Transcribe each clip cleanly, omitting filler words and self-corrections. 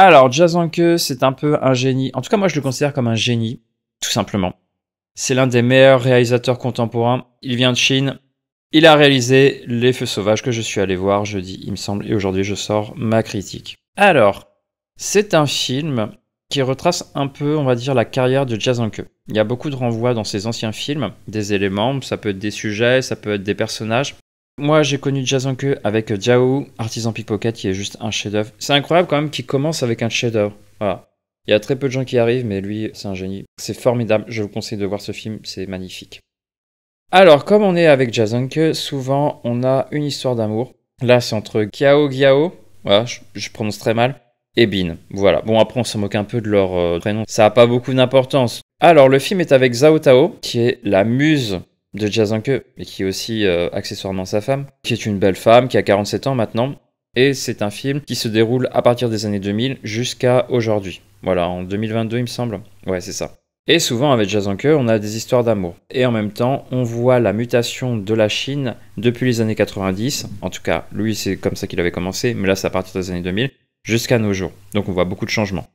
Alors, Jazanke, c'est un peu un génie. En tout cas, moi, je le considère comme un génie, tout simplement. C'est l'un des meilleurs réalisateurs contemporains. Il vient de Chine. Il a réalisé Les Feux Sauvages que je suis allé voir jeudi, il me semble, et aujourd'hui, je sors ma critique. Alors, c'est un film qui retrace un peu, on va dire, la carrière de Jazanke. Il y a beaucoup de renvois dans ses anciens films, des éléments, ça peut être des sujets, ça peut être des personnages. Moi, j'ai connu Jazanke avec Jiao, Artisan Pickpocket, qui est juste un chef-d'œuvre. C'est incroyable quand même qu'il commence avec un chef-d'œuvre. Voilà. Il y a très peu de gens qui arrivent, mais lui, c'est un génie. C'est formidable, je vous conseille de voir ce film, c'est magnifique. Alors, comme on est avec Jazanke, souvent on a une histoire d'amour. Là, c'est entre Kiao Giao, voilà, je prononce très mal, et Bin. Voilà. Bon, après, on s'en moque un peu de leur prénom. Ça n'a pas beaucoup d'importance. Alors, le film est avec Zhao Tao, qui est la muse de Jazanke, et qui est aussi accessoirement sa femme, qui est une belle femme, qui a 47 ans maintenant. Et c'est un film qui se déroule à partir des années 2000 jusqu'à aujourd'hui. Voilà, en 2022, il me semble. Ouais, c'est ça. Et souvent, avec Jazanke, on a des histoires d'amour. Et en même temps, on voit la mutation de la Chine depuis les années 90. En tout cas, lui, c'est comme ça qu'il avait commencé, mais là, c'est à partir des années 2000, jusqu'à nos jours. Donc, on voit beaucoup de changements.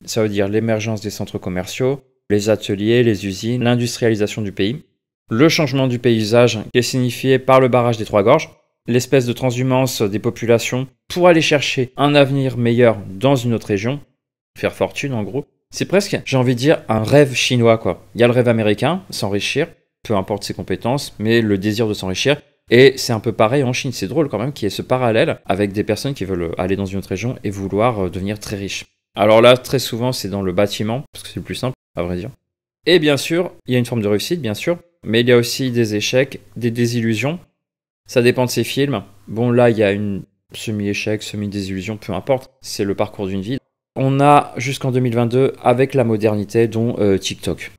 Ça veut dire l'émergence des centres commerciaux, les ateliers, les usines, l'industrialisation du pays, le changement du paysage qui est signifié par le barrage des Trois Gorges, l'espèce de transhumance des populations pour aller chercher un avenir meilleur dans une autre région, faire fortune en gros. C'est presque, j'ai envie de dire, un rêve chinois quoi. Il y a le rêve américain, s'enrichir, peu importe ses compétences, mais le désir de s'enrichir. Et c'est un peu pareil en Chine, c'est drôle quand même qu'il y ait ce parallèle avec des personnes qui veulent aller dans une autre région et vouloir devenir très riches. Alors là, très souvent, c'est dans le bâtiment, parce que c'est le plus simple, à vrai dire. Et bien sûr, il y a une forme de réussite, bien sûr, mais il y a aussi des échecs, des désillusions. Ça dépend de ses films. Bon, là, il y a une semi-échec, semi-désillusion, peu importe. C'est le parcours d'une vie. On a jusqu'en 2022 avec la modernité, dont TikTok.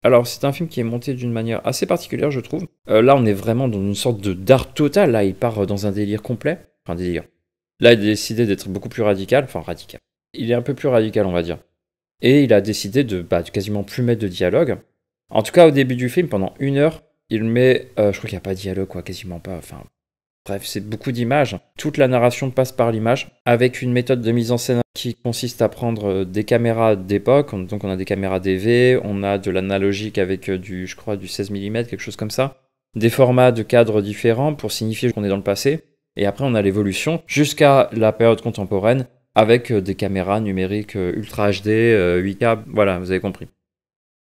Alors, c'est un film qui est monté d'une manière assez particulière, je trouve. Là, on est vraiment dans une sorte de dark total. Là, il part dans un délire complet. Enfin, délire. Là, il a décidé d'être beaucoup plus radical. Enfin, radical. Il est un peu plus radical, on va dire. Et il a décidé de quasiment plus mettre de dialogue. En tout cas, au début du film, pendant 1 heure, il met... je crois qu'il n'y a pas de dialogue, quoi, quasiment pas. Enfin, bref, c'est beaucoup d'images. Toute la narration passe par l'image, avec une méthode de mise en scène qui consiste à prendre des caméras d'époque. Donc on a des caméras DV, on a de l'analogique avec je crois, du 16 mm, quelque chose comme ça. Des formats de cadres différents pour signifier qu'on est dans le passé. Et après, on a l'évolution jusqu'à la période contemporaine, avec des caméras numériques Ultra HD, 8K, voilà, vous avez compris.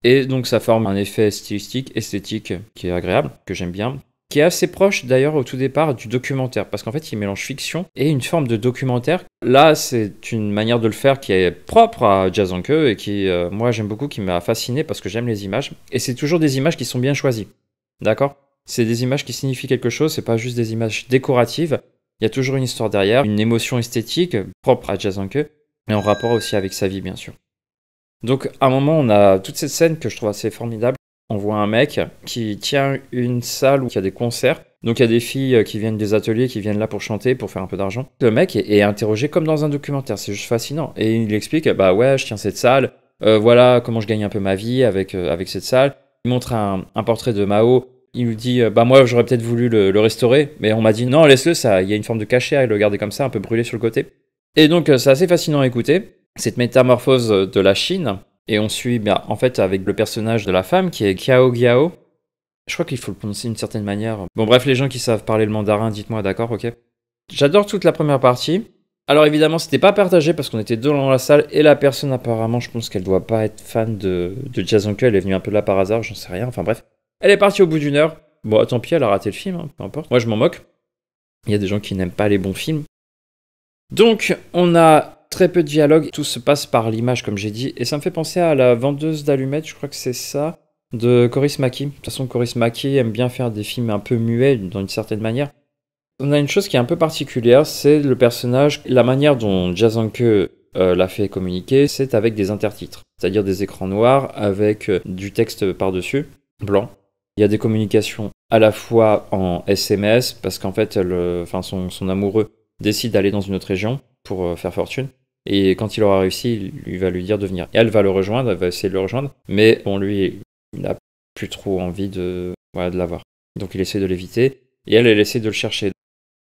Et donc ça forme un effet stylistique, esthétique, qui est agréable, que j'aime bien, qui est assez proche d'ailleurs au tout départ du documentaire, parce qu'en fait il mélange fiction et une forme de documentaire. Là c'est une manière de le faire qui est propre à Jazanke et qui, moi j'aime beaucoup, qui m'a fasciné parce que j'aime les images, et c'est toujours des images qui sont bien choisies, d'accord ? C'est des images qui signifient quelque chose, c'est pas juste des images décoratives, il y a toujours une histoire derrière, une émotion esthétique propre à Jazanke, et en rapport aussi avec sa vie bien sûr. Donc à un moment, on a toute cette scène que je trouve assez formidable. On voit un mec qui tient une salle où il y a des concerts. Donc il y a des filles qui viennent des ateliers, qui viennent là pour chanter, pour faire un peu d'argent. Le mec est interrogé comme dans un documentaire, c'est juste fascinant. Et il explique, bah ouais, je tiens cette salle, voilà comment je gagne un peu ma vie avec cette salle. Il montre un portrait de Mao. Il lui dit, bah moi j'aurais peut-être voulu le restaurer, mais on m'a dit non, laisse-le, ça, il y a une forme de cachet à le garder comme ça, un peu brûlé sur le côté. Et donc c'est assez fascinant à écouter, cette métamorphose de la Chine. Et on suit en fait avec le personnage de la femme qui est Kiao Giao. Je crois qu'il faut le prononcer d'une certaine manière. Bon bref, les gens qui savent parler le mandarin, dites-moi, d'accord, ok. J'adore toute la première partie. Alors évidemment, c'était pas partagé parce qu'on était deux dans la salle et la personne apparemment, je pense qu'elle doit pas être fan de Jazanke, elle est venue un peu là par hasard, j'en sais rien, enfin bref. Elle est partie au bout d'1 heure. Bon, tant pis, elle a raté le film, hein, peu importe. Moi je m'en moque. Il y a des gens qui n'aiment pas les bons films. Donc, on a très peu de dialogue, tout se passe par l'image comme j'ai dit, et ça me fait penser à La vendeuse d'allumettes, je crois que c'est ça, de Coris Maki. De toute façon, Coris Maki aime bien faire des films un peu muets, dans une certaine manière. On a une chose qui est un peu particulière, c'est le personnage, la manière dont Jazanke l'a fait communiquer, c'est avec des intertitres, c'est-à-dire des écrans noirs avec du texte par-dessus, blanc. Il y a des communications à la fois en SMS, parce qu'en fait, son amoureux décide d'aller dans une autre région pour faire fortune. Et quand il aura réussi, il va lui dire de venir. Et elle va le rejoindre, elle va essayer de le rejoindre. Mais bon, lui, il n'a plus trop envie de l'avoir. Donc il essaie de l'éviter. Et elle essaie de le chercher.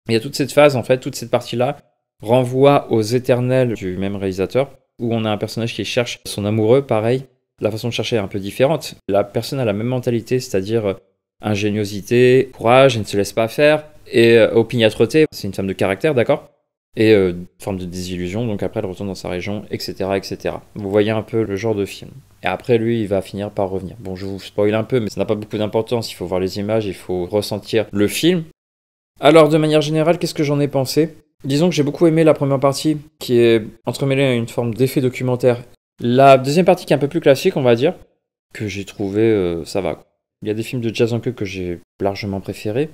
Il y a toute cette phase, en fait, toute cette partie-là, renvoie aux Éternels du même réalisateur, où on a un personnage qui cherche son amoureux, pareil. La façon de chercher est un peu différente. La personne a la même mentalité, c'est-à-dire ingéniosité, courage, elle ne se laisse pas faire, et opiniâtreté, c'est une femme de caractère, d'accord? Et forme de désillusion, donc après elle retourne dans sa région, etc., etc. Vous voyez un peu le genre de film. Et après lui, il va finir par revenir. Bon, je vous spoil un peu, mais ça n'a pas beaucoup d'importance, il faut voir les images, il faut ressentir le film. Alors de manière générale, qu'est-ce que j'en ai pensé? Disons que j'ai beaucoup aimé la première partie, qui est entremêlée à une forme d'effet documentaire. La deuxième partie qui est un peu plus classique, on va dire, que j'ai trouvé, ça va. Il y a des films de Jason que j'ai largement préférés,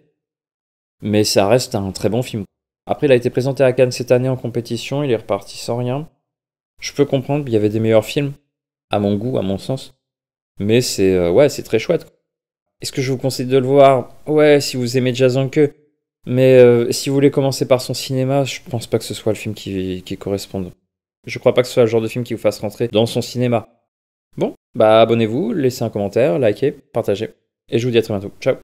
mais ça reste un très bon film. Après, il a été présenté à Cannes cette année en compétition, il est reparti sans rien. Je peux comprendre, il y avait des meilleurs films, à mon goût, à mon sens. Mais ouais, c'est très chouette. Est-ce que je vous conseille de le voir? Ouais, si vous aimez Jason que. Mais si vous voulez commencer par son cinéma, je pense pas que ce soit le film qui corresponde. Je crois pas que ce soit le genre de film qui vous fasse rentrer dans son cinéma. Bon, bah abonnez-vous, laissez un commentaire, likez, partagez. Et je vous dis à très bientôt. Ciao!